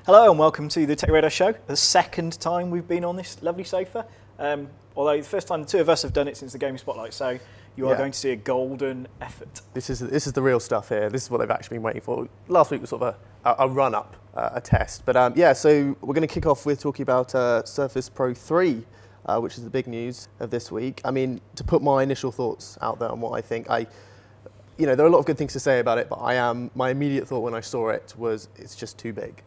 Hello and welcome to the TechRadar show, the second time we've been on this lovely sofa. Although the first time the two of us have done it since the Gaming Spotlight, so you are going to see a golden effort. This is the real stuff here. This is what they've actually been waiting for. Last week was sort of a run-up, a test. But yeah, so we're going to kick off with talking about Surface Pro 3, which is the big news of this week. I mean, to put my initial thoughts out there on what I think, you know, there are a lot of good things to say about it, but my immediate thought when I saw it was it's just too big.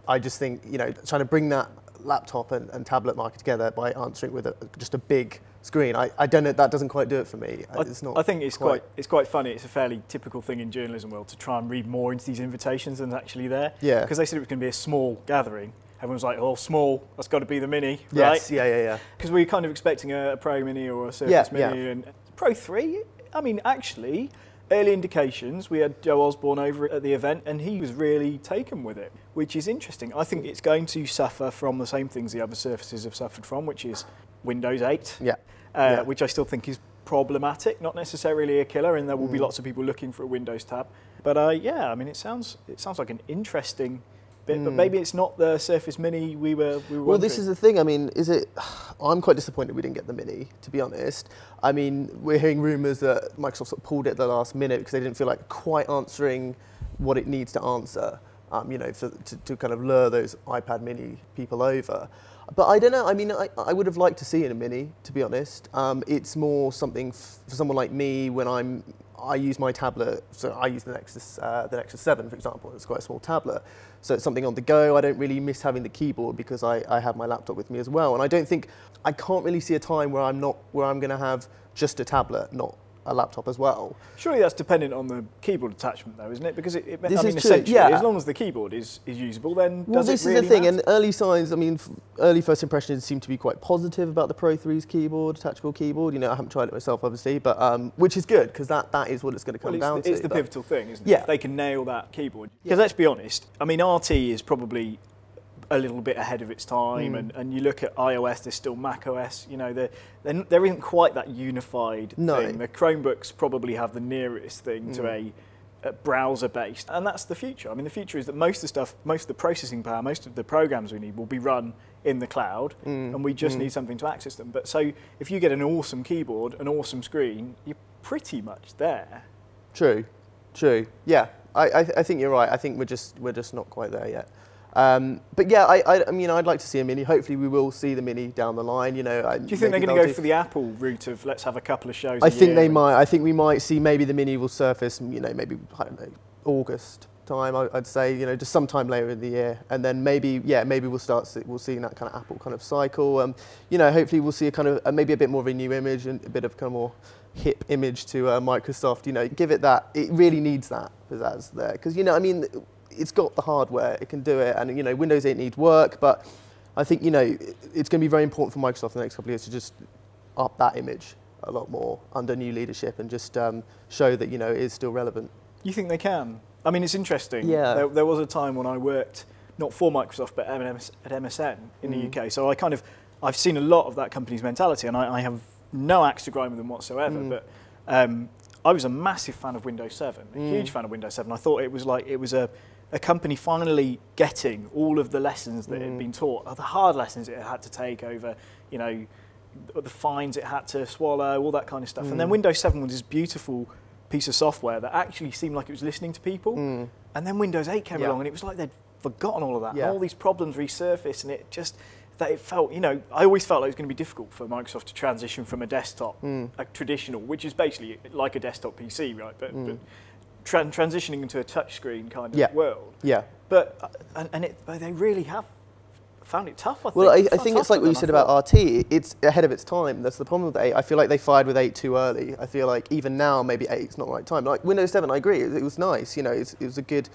I just think, you know, trying to bring that laptop and tablet market together by answering with just a big screen, I don't know, that doesn't quite do it for me. It's not. I think it's quite funny. It's a fairly typical thing in journalism world to try and read more into these invitations than actually there. Yeah. Because they said it was going to be a small gathering. Everyone's like, oh, small, that's got to be the Mini, yes, right? Yeah. Because we were kind of expecting a Pro Mini or a Surface Mini. And Pro 3, I mean, actually, early indications, we had Joe Osborne over at the event and he was really taken with it, which is interesting. I think it's going to suffer from the same things the other Surfaces have suffered from, which is Windows 8, which I still think is problematic, not necessarily a killer, and there will be lots of people looking for a Windows tab. But yeah, I mean, it sounds like an interesting bit, but maybe it's not the Surface Mini we were wondering. Well, this is the thing. I mean, I'm quite disappointed we didn't get the Mini, to be honest. I mean, we're hearing rumours that Microsoft sort of pulled it at the last minute because they didn't feel like quite answering what it needs to answer, you know, to kind of lure those iPad Mini people over. But I don't know. I mean, I would have liked to see it in a Mini, to be honest. It's more something for someone like me when I use my tablet. So I use the Nexus 7, for example. It's quite a small tablet. So it's something on the go. I don't really miss having the keyboard because I have my laptop with me as well. And I can't really see a time where I'm going to have just a tablet, not a laptop as well. Surely that's dependent on the keyboard attachment though, isn't it? Because I mean, true, essentially, yeah. as long as the keyboard is usable, then well, does it really this is the thing, matter? and early signs, I mean, early first impressions seem to be quite positive about the Pro 3's keyboard, attachable keyboard. You know, I haven't tried it myself, obviously, but which is good, because that is what it's going to come down to. It's the pivotal thing, isn't it? Yeah. If they can nail that keyboard. Because let's be honest, I mean, RT is probably a little bit ahead of its time, and you look at iOS, there's still macOS, you know, there isn't quite that unified thing. The Chromebooks probably have the nearest thing to a browser-based, and that's the future. I mean, the future is that most of the stuff, most of the processing power, most of the programs we need will be run in the cloud, and we just need something to access them. But so if you get an awesome keyboard, an awesome screen, you're pretty much there. True. Yeah, I think you're right. I think we're just not quite there yet. But yeah, I mean, I'd like to see a Mini. Hopefully, we will see the Mini down the line. You know, do you think they're going to go for the Apple route of let's have a couple of shows? I think they might. I think we might see maybe the Mini will surface. You know, maybe I don't know, August time. I'd say, you know, just sometime later in the year, and then maybe we'll see that kind of Apple kind of cycle. You know, hopefully we'll see a kind of maybe a bit more of a new image and a bit of kind of more hip image to Microsoft. You know, give it that. It really needs that pizzazz there, because you know, I mean, it's got the hardware, it can do it, and you know, Windows 8 needs work, but I think, you know, it's going to be very important for Microsoft in the next couple of years to just up that image a lot more under new leadership and just show that, you know, it is still relevant. You think they can? I mean, it's interesting. Yeah. There was a time when I worked, not for Microsoft, but at MSN in the UK, so I've seen a lot of that company's mentality, and I have no axe to grind with them whatsoever, but I was a massive fan of Windows 7, a huge fan of Windows 7. I thought it was a company finally getting all of the lessons that it had been taught, the hard lessons it had to take over, you know, the fines it had to swallow, all that kind of stuff. And then Windows 7 was this beautiful piece of software that actually seemed like it was listening to people. And then Windows 8 came along and it was like they'd forgotten all of that. And all these problems resurfaced, and it felt, you know, I always felt like it was going to be difficult for Microsoft to transition from a desktop, a traditional, which is basically like a desktop PC, right? But transitioning into a touchscreen kind of world. Yeah. But they really have found it tough, I think. Well, I think it's like what you said about RT. It's ahead of its time. That's the problem with 8. I feel like they fired with 8 too early. I feel like even now, maybe 8's not the right time. Like Windows 7, I agree. It was nice. You know, it was a good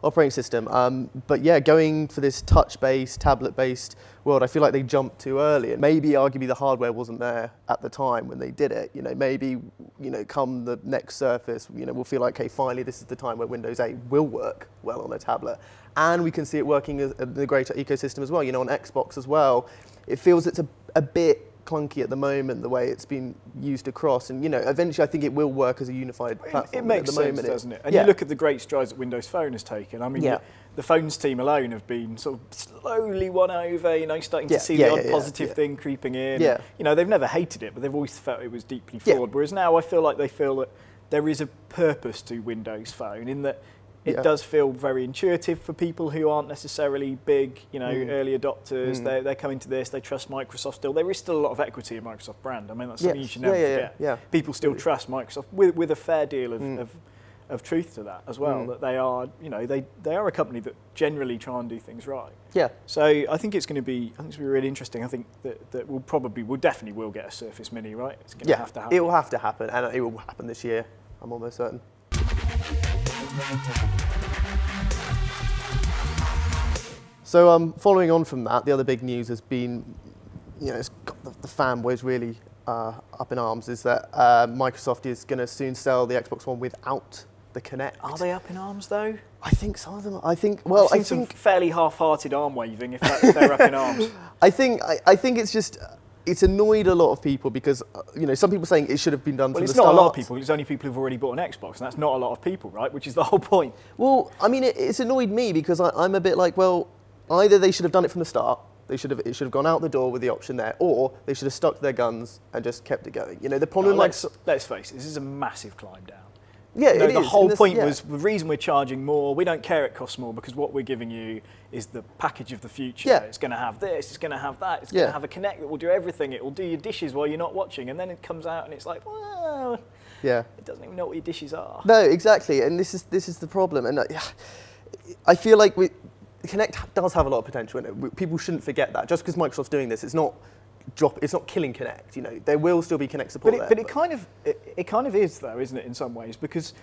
operating system. But yeah, going for this touch-based, tablet-based world, I feel like they jumped too early. And maybe, arguably, the hardware wasn't there at the time when they did it. You know, maybe, you know, come the next Surface, you know, we'll feel like, okay, finally, this is the time where Windows 8 will work well on a tablet. And we can see it working in the greater ecosystem as well. You know, on Xbox as well, it feels it's a bit clunky at the moment, the way it's been used across, and eventually I think it will work as a unified platform. It makes at the sense, moment doesn't it? And you look at the great strides that Windows Phone has taken. I mean, the phones team alone have been sort of slowly won over, starting to see the odd positive thing creeping in. Yeah. They've never hated it, but they've always felt it was deeply flawed. Whereas now I feel like they feel that there is a purpose to Windows Phone in that it does feel very intuitive for people who aren't necessarily big, early adopters. They're coming to this. They trust Microsoft still. There is still a lot of equity in Microsoft brand. I mean, that's something you should never forget. Yeah. People still trust Microsoft with a fair deal of truth to that as well. That they are, they are a company that generally try and do things right. Yeah. So I think it's going to be really interesting. I think that we'll definitely get a Surface Mini, right? It's going to have to happen. It will have to happen, and it will happen this year. I'm almost certain. So following on from that, the other big news has been, it's got the fanboys really up in arms, is that Microsoft is going to soon sell the Xbox One without the Kinect. Are they up in arms though? I think some of them. I think some fairly half-hearted arm waving if they're up in arms. I think it's just. It's annoyed a lot of people because, some people saying it should have been done from the start. Well, it's not a lot of people. It's only people who've already bought an Xbox, and that's not a lot of people, right? Which is the whole point. Well, I mean, it's annoyed me because I'm a bit like, well, either they should have done it from the start, it should have gone out the door with the option there, or they should have stuck to their guns and just kept it going. The problem. Let's face it, this is a massive climb down. Yeah, it is. The whole point was the reason we're charging more. We don't care it costs more because what we're giving you is the package of the future. Yeah. It's going to have this, it's going to have that, it's going to have a Kinect that will do everything. It will do your dishes while you're not watching, and then it comes out and it's like, well, it doesn't even know what your dishes are. No, exactly, and this is the problem. And I feel like Kinect does have a lot of potential in it. People shouldn't forget that. Just because Microsoft's doing this, it's not killing Kinect. There will still be Kinect support there. But it kind of is though, isn't it, in some ways? Because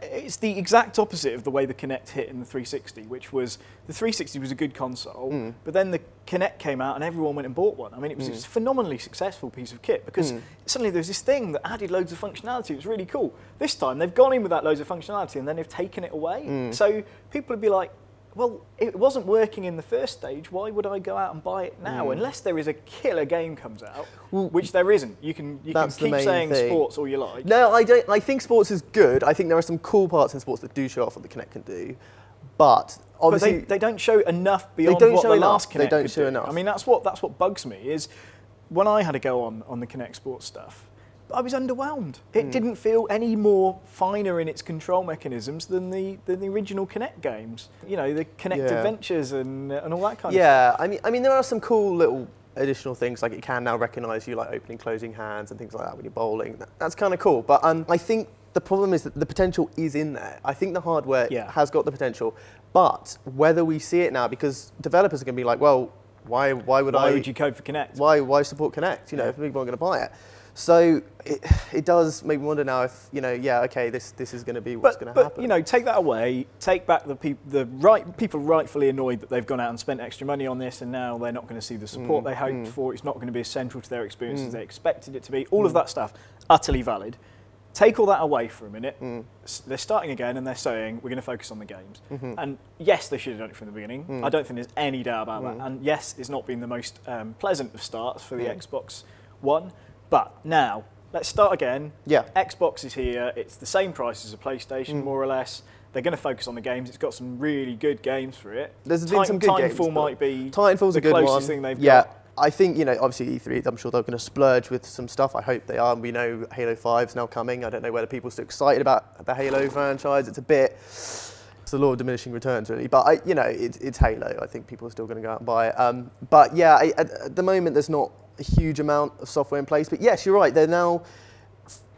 it's the exact opposite of the way the Kinect hit in the 360, which was the 360 was a good console, but then the Kinect came out and everyone went and bought one. I mean, it was a phenomenally successful piece of kit because suddenly there was this thing that added loads of functionality. It was really cool. This time they've gone in with that loads of functionality and then they've taken it away. So people would be like, well, it wasn't working in the first stage. Why would I go out and buy it now? Unless there is a killer game comes out, which there isn't. You can keep saying sports all you like. No, I don't. I think sports is good. I think there are some cool parts in sports that do show off what the Kinect can do, but obviously they don't show enough beyond what the last Kinect could do. Enough. I mean, that's what bugs me is when I had a go on the Kinect sports stuff. I was underwhelmed. It didn't feel any more finer in its control mechanisms than the original Kinect games. The Kinect Adventures and all that kind of stuff. Yeah, I mean there are some cool little additional things, like it can now recognise you like opening, closing hands and things like that when you're bowling. That's kind of cool. But I think the problem is that the potential is in there. I think the hardware has got the potential, but whether we see it now, because developers are going to be like, well, why would you code for Kinect? Why support Kinect? If people are going to buy it. So it does make me wonder now if okay, this is going to be what's going to happen. But take that away, take back people rightfully annoyed that they've gone out and spent extra money on this, and now they're not going to see the support they hoped for. It's not going to be as central to their experience as they expected it to be. All of that stuff, utterly valid. Take all that away for a minute. They're starting again, and they're saying we're going to focus on the games. And yes, they should have done it from the beginning. I don't think there's any doubt about that. And yes, it's not been the most pleasant of starts for the Xbox One. But now, let's start again. Yeah. Xbox is here. It's the same price as a PlayStation, more or less. They're going to focus on the games. It's got some really good games for it. There's been some good games. Titanfall might be Titanfall's the a good closest thing they've got. I think, obviously E3, I'm sure they're going to splurge with some stuff. I hope they are. We know Halo 5's now coming. I don't know whether people are still excited about the Halo franchise. It's the law of diminishing returns, really. But, it's Halo. I think people are still going to go out and buy it. But, yeah, at the moment, there's not a huge amount of software in place. But, yes, you're right. They're now,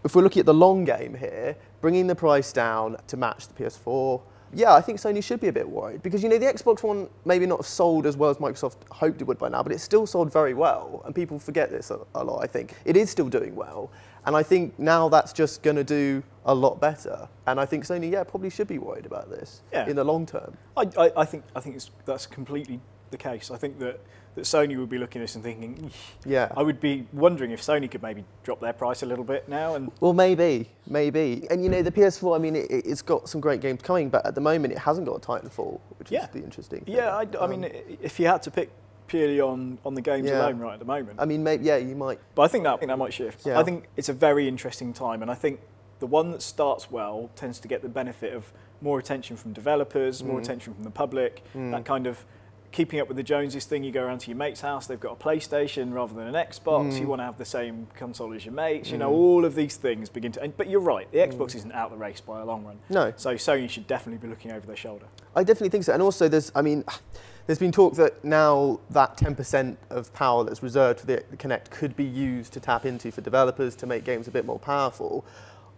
if we're looking at the long game here, bringing the price down to match the PS4, I think Sony should be a bit worried because, the Xbox One maybe not have sold as well as Microsoft hoped it would by now, but it's still sold very well, and people forget this a lot, I think. It is still doing well, and I think now that's just going to do a lot better, and I think Sony, probably should be worried about this in the long term. I think that's completely the case. I think that Sony would be looking at this and thinking, I would be wondering if Sony could maybe drop their price a little bit now. Well, maybe. And, the PS4, I mean, it's got some great games coming, but at the moment it hasn't got a Titanfall, which is the interesting thing. I mean, if you had to pick purely on the games alone right at the moment. I mean, maybe, yeah, you might. But I think that might shift. Yeah. I think it's a very interesting time, and I think the one that starts well tends to get the benefit of more attention from developers, more attention from the public, that kind of keeping up with the Joneses thing. You go around to your mate's house, they've got a PlayStation rather than an Xbox, you want to have the same console as your mates, you know, all of these things begin to... But you're right, the Xbox isn't out the race by a long run. No. So Sony should definitely be looking over their shoulder. I definitely think so. And also there's been talk that now that 10% of power that's reserved for the Kinect could be used to tap into for developers to make games a bit more powerful.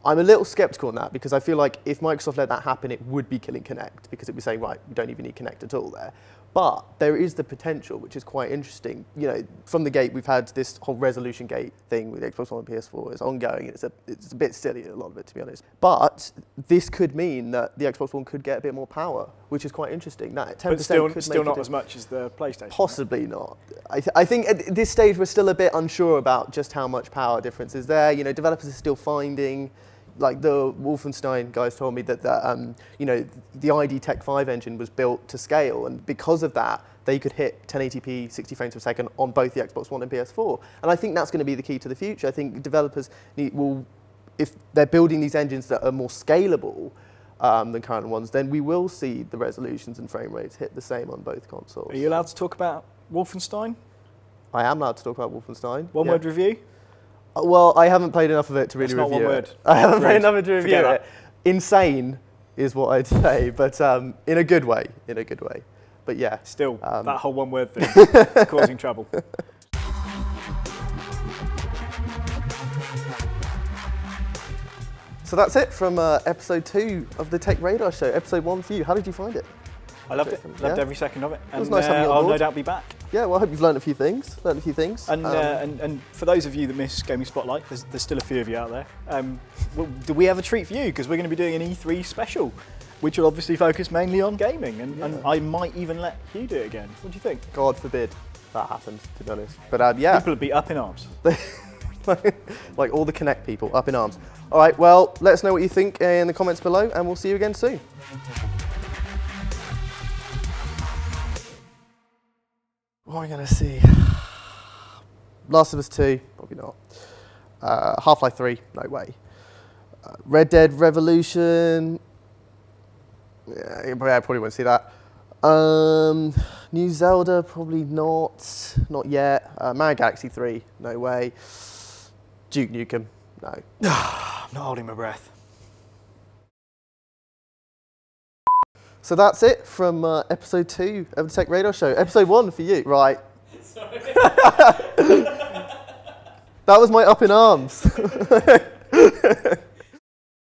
I'm a little skeptical on that because I feel like if Microsoft let that happen, it would be killing Kinect because it would be saying, right, you don't even need Kinect at all there. But there is the potential, which is quite interesting. You know, from the gate, we've had this whole resolution gate thing with Xbox One and PS4. It's ongoing. It's a bit silly, a lot of it, to be honest. But this could mean that the Xbox One could get a bit more power, which is quite interesting. That 10% but still could not as much as the PlayStation. Possibly not. I think at this stage, we're still a bit unsure about just how much power difference is there. You know, developers are still finding... Like the Wolfenstein guys told me that you know, the ID Tech 5 engine was built to scale, and because of that, they could hit 1080p 60 frames per second on both the Xbox One and PS4. And I think that's going to be the key to the future. I think developers will, if they're building these engines that are more scalable than current ones, then we will see the resolutions and frame rates hit the same on both consoles. Are you allowed to talk about Wolfenstein? I am allowed to talk about Wolfenstein. One word review? Well, I haven't played enough of it to really That's review not one it. word. I haven't played enough of it to review Forget it. Insane is what I'd say, but in a good way. In a good way. But yeah. Still, that whole one word thing is causing trouble. So that's it from episode 2 of the TechRadar show. Episode 1 for you. How did you find it? I loved it. Loved every second of it. And It was nice having you on I'll board. no doubt be back. Yeah, well, I hope you've learned a few things. And for those of you that miss Gaming Spotlight, there's still a few of you out there. Do we have a treat for you? Because we're going to be doing an E3 special, which will obviously focus mainly on gaming. And I might even let Hugh do it again. What do you think? God forbid that happens, to be honest. But yeah. People would be up in arms. Like all the Kinect people, up in arms. All right, well, let us know what you think in the comments below, and we'll see you again soon. What are we going to see? Last of Us 2, probably not. Half-Life 3, no way. Red Dead Revolution, yeah, I probably won't see that. New Zelda, probably not yet. Mario Galaxy 3, no way. Duke Nukem, no. I'm not holding my breath. So that's it from episode 2 of the TechRadar show. Episode 1 for you, right? Sorry. That was my up in arms.